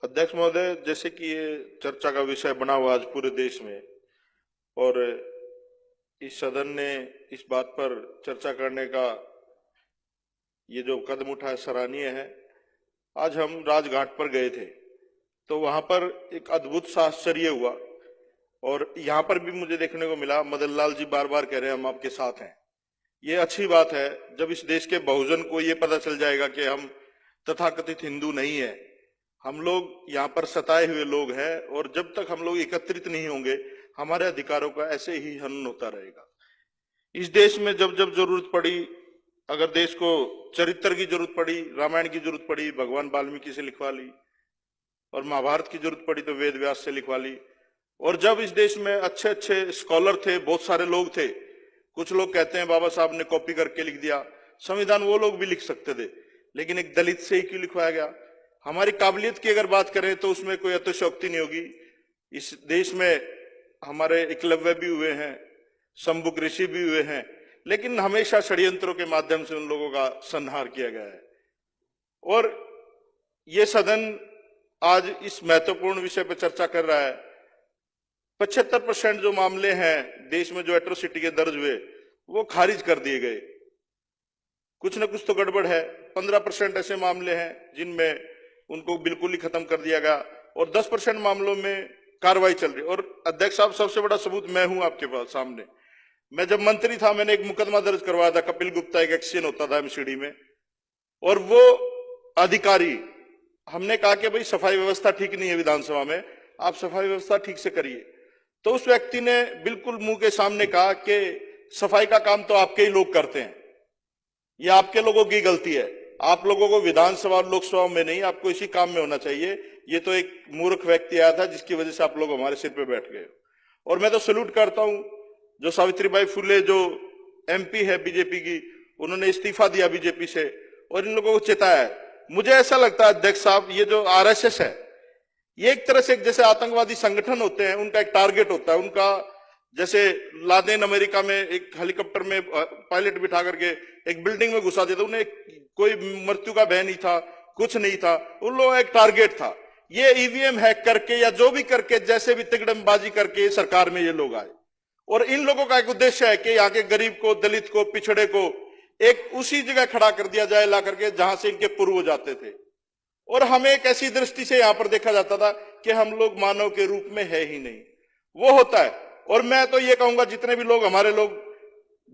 अध्यक्ष महोदय, जैसे कि ये चर्चा का विषय बना हुआ आज पूरे देश में, और इस सदन ने इस बात पर चर्चा करने का ये जो कदम उठाया सराहनीय है। आज हम राजघाट पर गए थे तो वहां पर एक अद्भुत सा आश्चर्य हुआ, और यहाँ पर भी मुझे देखने को मिला मदन लाल जी बार बार कह रहे हैं हम आपके साथ हैं। ये अच्छी बात है जब इस देश के बहुजन को ये पता चल जाएगा कि हम तथाकथित हिंदू नहीं है, हम लोग यहाँ पर सताए हुए लोग हैं, और जब तक हम लोग एकत्रित नहीं होंगे हमारे अधिकारों का ऐसे ही हनन होता रहेगा। इस देश में जब जब जरूरत पड़ी, अगर देश को चरित्र की जरूरत पड़ी, रामायण की जरूरत पड़ी, भगवान वाल्मीकि से लिखवा ली, और महाभारत की जरूरत पड़ी तो वेद व्यास से लिखवा ली। और जब इस देश में अच्छे अच्छे स्कॉलर थे, बहुत सारे लोग थे, कुछ लोग कहते हैं बाबा साहब ने कॉपी करके लिख दिया संविधान, वो लोग भी लिख सकते थे, लेकिन एक दलित से ही क्यों लिखवाया गया? हमारी काबिलियत की अगर बात करें तो उसमें कोई अतिशयोक्ति नहीं होगी। इस देश में हमारे एकलव्य भी हुए हैं, शंभुक ऋषि भी हुए हैं, लेकिन हमेशा षड्यंत्रों के माध्यम से उन लोगों का संहार किया गया है। और ये सदन आज इस महत्वपूर्ण विषय पर चर्चा कर रहा है। 75% जो मामले हैं देश में जो एट्रोसिटी के दर्ज हुए वो खारिज कर दिए गए। कुछ न कुछ तो गड़बड़ है। 15% ऐसे मामले हैं जिनमें उनको बिल्कुल ही खत्म कर दिया गया, और 10% मामलों में कार्रवाई चल रही है। और अध्यक्ष साहब, सबसे बड़ा सबूत मैं हूं आपके पास सामने। मैं जब मंत्री था मैंने एक मुकदमा दर्ज करवाया था, कपिल गुप्ता एक एक्शन होता था एमसीडी में, और वो अधिकारी, हमने कहा कि भाई सफाई व्यवस्था ठीक नहीं है विधानसभा में, आप सफाई व्यवस्था ठीक से करिए। तो उस व्यक्ति ने बिल्कुल मुंह के सामने कहा कि सफाई का काम तो आपके ही लोग करते हैं, ये आपके लोगों की गलती है, आप लोगों को विधानसभा और लोकसभा में नहीं, आपको इसी काम में होना चाहिए। ये तो एक मूर्ख व्यक्ति आया था जिसकी वजह से आप लोग हमारे सिर पे बैठ गए। और मैं तो सैल्यूट करता हूं जो सावित्रीबाई फुले जो एमपी है बीजेपी की, उन्होंने इस्तीफा दिया बीजेपी से और इन लोगों को चेताया है। मुझे ऐसा लगता है अध्यक्ष साहब, ये जो आरएसएस है ये एक तरह से जैसे आतंकवादी संगठन होते हैं, उनका एक टारगेट होता है। उनका जैसे लादेन अमेरिका में एक हेलीकॉप्टर में पायलट बिठा करके एक बिल्डिंग में घुसा देता, उन्हें कोई मृत्यु का भय नहीं था, कुछ नहीं था, उन लोगों का एक टारगेट था। ये ईवीएम हैक करके या जो भी करके, जैसे भी तिकड़मबाजी करके सरकार में ये लोग आए, और इन लोगों का एक उद्देश्य है कि यहाँ के गरीब को, दलित को, पिछड़े को एक उसी जगह खड़ा कर दिया जाए ला करके जहां से इनके पूर्वज जाते थे। और हमें एक ऐसी दृष्टि से यहां पर देखा जाता था कि हम लोग मानव के रूप में है ही नहीं, वो होता है। और मैं तो ये कहूंगा जितने भी लोग हमारे लोग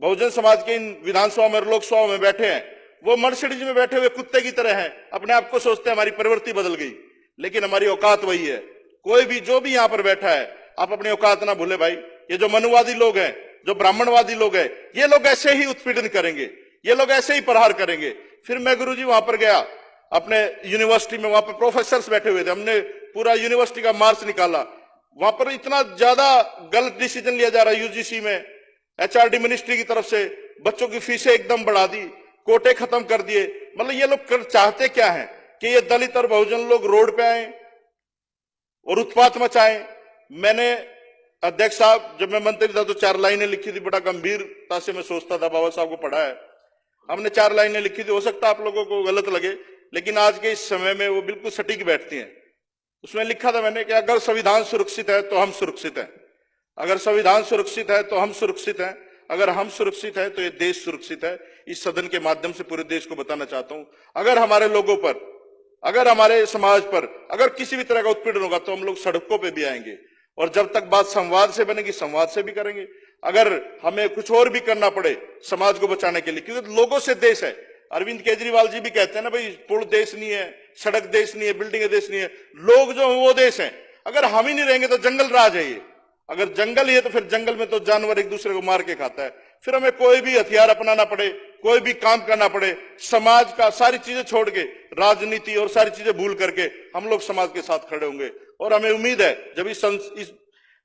बहुजन समाज के इन विधानसभा में लोकसभा में बैठे हैं, वो मर्सिडीज में बैठे हुए कुत्ते की तरह हैं, अपने आप को सोचते हैं हमारी प्रवृत्ति बदल गई, लेकिन हमारी औकात वही है। कोई भी जो भी यहां पर बैठा है, आप अपनी औकात ना भूले भाई। ये जो मनुवादी लोग हैं, जो ब्राह्मणवादी लोग हैं, ये लोग ऐसे ही उत्पीड़न करेंगे, ये लोग ऐसे ही प्रहार करेंगे। फिर मैं गुरुजी वहां पर गया अपने यूनिवर्सिटी में, वहां पर प्रोफेसर बैठे हुए थे, हमने पूरा यूनिवर्सिटी का मार्च निकाला। वहां पर इतना ज्यादा गलत डिसीजन लिया जा रहा है यूजीसी में, एचआरडी मिनिस्ट्री की तरफ से, बच्चों की फीसें एकदम बढ़ा दी, कोटे खत्म कर दिए। मतलब ये लोग चाहते क्या है कि ये दलित और बहुजन लोग रोड पे आए और उत्पात मचाएं। मैंने अध्यक्ष साहब जब मैं मंत्री था तो 4 लाइनें लिखी थी, बड़ा गंभीरता से मैं सोचता था, बाबा साहब को पढ़ा है हमने, 4 लाइनें लिखी थी। हो सकता है आप लोगों को गलत लगे, लेकिन आज के इस समय में वो बिल्कुल सटीक बैठती हैं। उसमें लिखा था मैंने कि अगर संविधान सुरक्षित है तो हम सुरक्षित हैं, अगर संविधान सुरक्षित है तो हम सुरक्षित हैं, अगर हम सुरक्षित हैं तो ये देश सुरक्षित है। इस सदन के माध्यम से पूरे देश को बताना चाहता हूं, अगर हमारे लोगों पर, अगर हमारे समाज पर अगर किसी भी तरह का उत्पीड़न होगा तो हम लोग सड़कों पर भी आएंगे, और जब तक बात संवाद से बनेगी संवाद से भी करेंगे। अगर हमें कुछ और भी करना पड़े समाज को बचाने के लिए, क्योंकि लोगों से देश है। अरविंद केजरीवाल जी भी कहते हैं ना भाई, पुल देश नहीं है, सड़क देश नहीं है, बिल्डिंग देश नहीं है, लोग जो है वो देश है। अगर हम ही नहीं रहेंगे तो जंगल राज है ये, अगर जंगल ही है तो फिर जंगल में तो जानवर एक दूसरे को मार के खाता है। फिर हमें कोई भी हथियार अपनाना पड़े, कोई भी काम करना पड़े, समाज का सारी चीजें छोड़ के, राजनीति और सारी चीजें भूल करके हम लोग समाज के साथ खड़े होंगे। और हमें उम्मीद है जब इस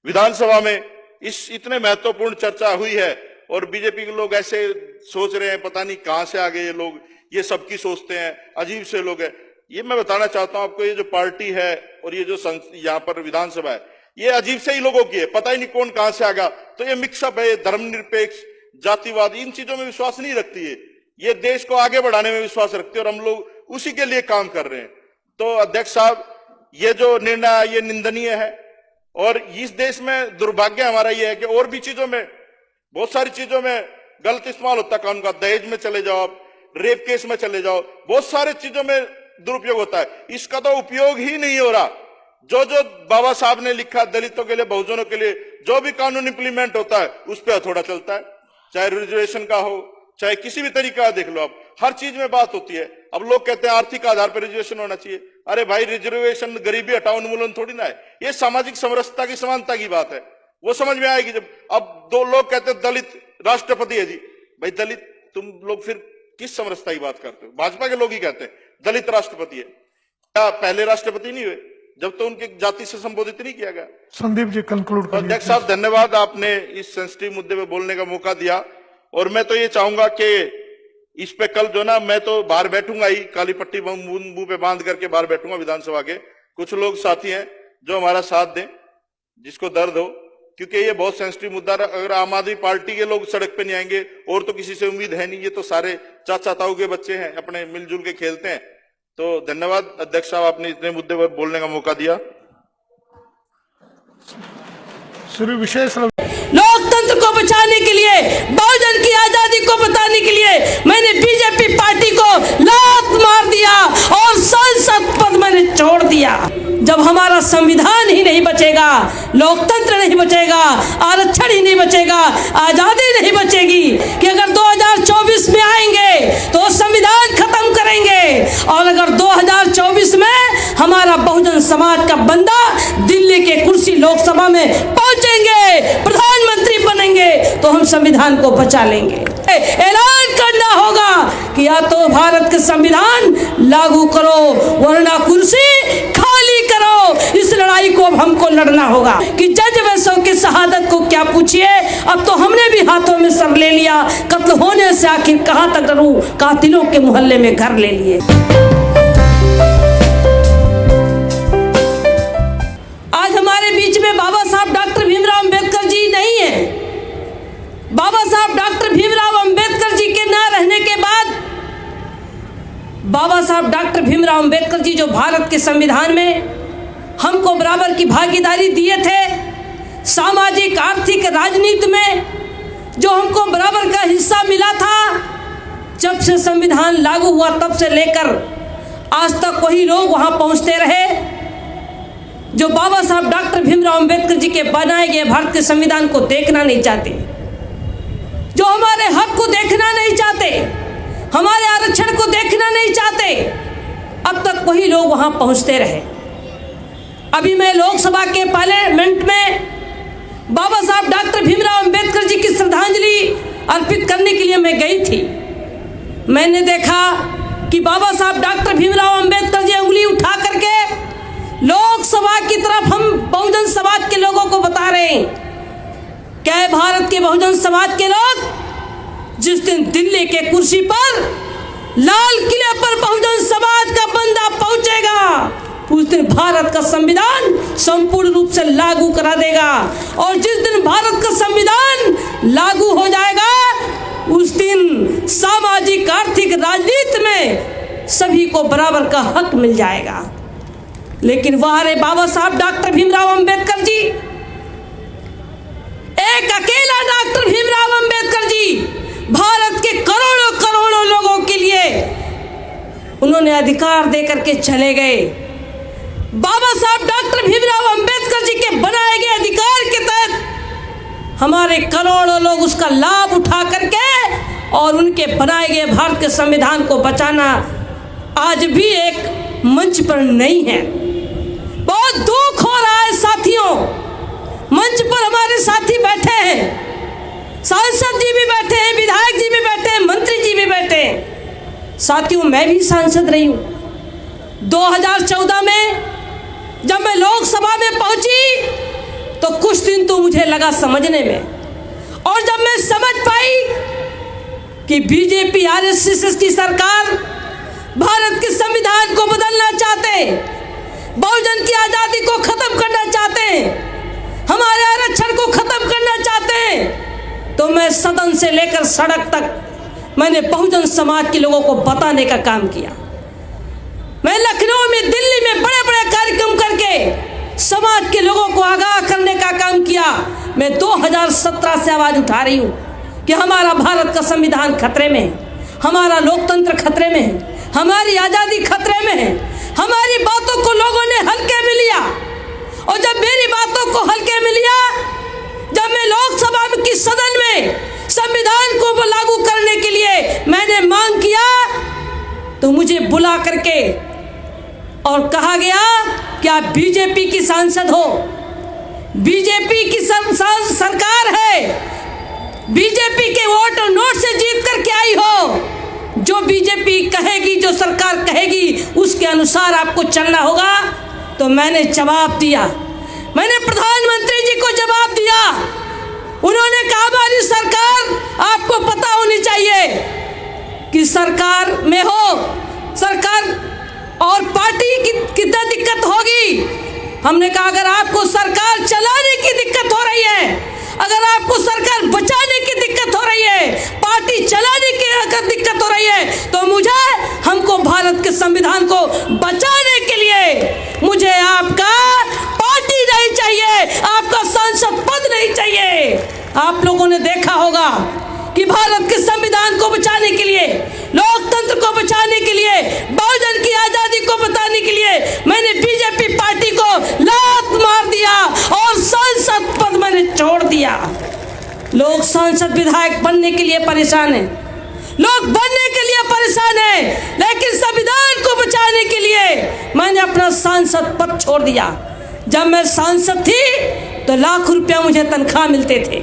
विधानसभा में इस इतने महत्वपूर्ण चर्चा हुई है और बीजेपी के लोग ऐसे सोच रहे हैं, पता नहीं कहां से आ गए ये लोग, ये सबकी सोचते हैं, अजीब से लोग हैं। ये मैं बताना चाहता हूं आपको, ये जो पार्टी है और ये जो यहाँ पर विधानसभा है, ये अजीब से ही लोगों की है, पता ही नहीं कौन कहां से आ गया। तो ये मिक्सअप है, धर्मनिरपेक्ष, जातिवाद, इन चीजों में विश्वास नहीं रखती है, ये देश को आगे बढ़ाने में विश्वास रखती है, और हम लोग उसी के लिए काम कर रहे हैं। तो अध्यक्ष साहब, ये जो निर्णय ये निंदनीय है। और इस देश में दुर्भाग्य हमारा ये है कि और भी चीजों में, बहुत सारी चीजों में गलत इस्तेमाल होता है कानून का। दहेज में चले जाओ, रेप केस में चले जाओ, बहुत सारे चीजों में दुरुपयोग होता है। इसका तो उपयोग ही नहीं हो रहा। जो जो बाबा साहब ने लिखा दलितों के लिए, बहुजनों के लिए, जो भी कानून इंप्लीमेंट होता है उस पर हथौड़ा चलता है। चाहे रिजर्वेशन का हो, चाहे किसी भी तरीका का देख लो आप, हर चीज में बात होती है। अब लोग कहते हैं आर्थिक आधार पर रिजर्वेशन होना चाहिए। अरे भाई, रिजर्वेशन गरीबी हटाओ उन्मूलन थोड़ी ना है, ये सामाजिक समरसता की, समानता की बात है। वो समझ में आएगी जब अब दो लोग कहते हैं दलित राष्ट्रपति है जी। भाई दलित, तुम लोग फिर किस समरसता की बात करते हो? भाजपा के लोग ही कहते हैं दलित राष्ट्रपति है। क्या पहले राष्ट्रपति नहीं हुए जब तो उनकी जाति से संबोधित नहीं किया गया? संदीप जी कंक्लूड करिए। अध्यक्ष साहब धन्यवाद, आपने इस सेंसिटिव मुद्दे पे बोलने का मौका दिया। और मैं तो ये चाहूंगा कि इस पे कल जो ना, मैं तो बाहर बैठूंगा ही, काली पट्टी मुंह पे बांध करके बाहर बैठूंगा विधानसभा के। कुछ लोग साथी हैं जो हमारा साथ दें, जिसको दर्द हो, क्योंकि ये बहुत सेंसिटिव मुद्दा है। अगर आम आदमी पार्टी के लोग सड़क पे नहीं आएंगे और तो किसी से उम्मीद है नहीं। ये तो सारे चाचा ताऊ के बच्चे हैं, अपने मिलजुल के खेलते हैं। तो धन्यवाद अध्यक्ष साहब, आपने इतने मुद्दे पर बोलने का मौका दिया। श्री विशेष लोकतंत्र को बचाने के लिए, बहुजन की आजादी को बताने के लिए मैंने बीजेपी पार्टी को लात मार दिया और सांसद पद मैंने छोड़ दिया। जब हमारा संविधान ही नहीं बचेगा, लोकतंत्र नहीं बचेगा, आरक्षण ही नहीं बचेगा, आजादी नहीं बचेगी, कि अगर 2024 में आएंगे तो संविधान खत्म करेंगे। और अगर 2024 में हमारा बहुजन समाज का बंदा दिल्ली के कुर्सी लोकसभा में पहुंचेंगे, प्रधानमंत्री बनेंगे, तो हम संविधान को बचा लेंगे। ऐलान करना होगा कि या तो भारत के संविधान लागू करो वरना कुर्सी खाली करो। इस लड़ाई को अब हमको लड़ना होगा। कि जज वैसों की शहादत को क्या पूछिए, अब तो हमने भी हाथों में सर ले लिया। कत्ल होने से आखिर कहां तक डरूं, कातिलों के मोहल्ले में घर ले लिए। आज हमारे बीच में बाबा साहब डॉक्टर भीमराव अंबेडकर जी नहीं है। बाबा साहब डॉक्टर भीमराव अंबेडकर जी के ना रहने के बाद, बाबा साहब डॉक्टर भीमराव अंबेडकर जी जो भारत के संविधान में हमको बराबर की भागीदारी दिए थे, सामाजिक आर्थिक राजनीति में जो हमको बराबर का हिस्सा मिला था, जब से संविधान लागू हुआ तब से लेकर आज तक वही लोग वहां पहुंचते रहे जो बाबा साहब डॉक्टर भीमराव अंबेडकर जी के बनाए गए भारत के संविधान को देखना नहीं चाहते, जो हमारे हक को देखना नहीं चाहते, हमारे आरक्षण को देखना नहीं चाहते। अब तक वही लोग वहां पहुंचते रहे। अभी मैं लोकसभा के पार्लियामेंट में बाबा साहब डॉक्टर भीमराव अंबेडकर जी की श्रद्धांजलि अर्पित करने के लिए मैं गई थी। मैंने देखा कि बाबा साहब डॉक्टर भीमराव अंबेडकर जी उंगली उठा करके लोकसभा की तरफ हम बहुजन समाज के लोगों को बता रहे हैं। क्या भारत के बहुजन समाज के लोग जिस दिन दिल्ली के कुर्सी पर, लाल किले पर बहुजन समाज का बंदा पहुंचेगा, उस दिन भारत का संविधान संपूर्ण रूप से लागू करा देगा। और जिस दिन भारत का संविधान लागू हो जाएगा, उस दिन सामाजिक आर्थिक राजनीति में सभी को बराबर का हक मिल जाएगा। लेकिन वहां रे बाबा साहब डॉक्टर भीमराव अंबेडकर जी, एक अकेला डॉक्टर भीमराव अंबेडकर जी भारत के करोड़ों करोड़ों लोगों के लिए उन्होंने अधिकार देकर के चले गए। बाबा साहब डॉक्टर भीमराव अंबेडकर जी के बनाए गए अधिकार के तहत हमारे करोड़ों लोग उसका लाभ उठा करके और उनके बनाए गए भारत के संविधान को बचाना आज भी एक मंच पर नहीं है। बहुत दुख हो रहा है साथियों। मंच पर हमारे साथी बैठे हैं, सांसद जी भी बैठे हैं, विधायक जी भी बैठे हैं, मंत्री जी भी बैठे हैं। साथियों, मैं भी सांसद रही हूं। 2014 में जब मैं लोकसभा में पहुंची तो कुछ दिन तो मुझे लगा समझने में, और जब मैं समझ पाई कि बीजेपी आरएसएस की सरकार भारत के संविधान को बदलना चाहते, बहुजन की आजादी को खत्म करना चाहते, हमारे आरक्षण को खत्म करना चाहते, तो मैं सदन से लेकर सड़क तक मैंने बहुजन समाज के लोगों को बताने का काम किया। मैं लखनऊ में, दिल्ली में बड़े बड़े कार्यक्रम करके समाज के लोगों को आगाह करने का काम किया। मैं 2017 से आवाज उठा रही हूँ कि हमारा भारत का संविधान खतरे में है, हमारा लोकतंत्र खतरे में है, हमारी आज़ादी खतरे में है। हमारी बातों को लोगों ने हल्के में लिया, और जब मेरी बातों को हल्के में लिया, जब मैं लोकसभा की सदन में संविधान को लागू करने के लिए मैंने मांग किया, तो मुझे बुला करके और कहा गया कि आप बीजेपी की सांसद हो, बीजेपी की सरकार है, बीजेपी के वोट और नोट से जीत करके आई हो, जो बीजेपी कहेगी, जो सरकार कहेगी, उसके अनुसार आपको चलना होगा। तो मैंने जवाब दिया, मैंने प्रधानमंत्री जी को जवाब दिया। उन्होंने कहा हमारी सरकार, आपको पता होनी चाहिए कि सरकार में हो, सरकार और पार्टी की कितना दिक्कत होगी। हमने कहा अगर आपको सरकार चलाने की दिक्कत हो रही है, अगर आपको सरकार बचाने की दिक्कत हो रही है, पार्टी चलाने की अगर दिक्कत हो रही है, तो हमको भारत के संविधान को बचाने के लिए मुझे आपका पार्टी नहीं चाहिए, आपका सांसद पद नहीं चाहिए। आप लोगों ने देखा होगा कि भारत के संविधान को बचाने के लिए, लोकतंत्र को बचाने के लिए, बहुजन की आजादी को बचाने के लिए मैंने बीजेपी पार्टी को लात मार दिया और सांसद पद मैंने छोड़ दिया। लोग सांसद विधायक बनने के लिए परेशान हैं, लोग बनने के लिए परेशान हैं, लेकिन संविधान को बचाने के लिए मैंने अपना सांसद पद छोड़ दिया। जब मैं सांसद थी तो लाख रुपया मुझे तनख्वाह मिलते थे।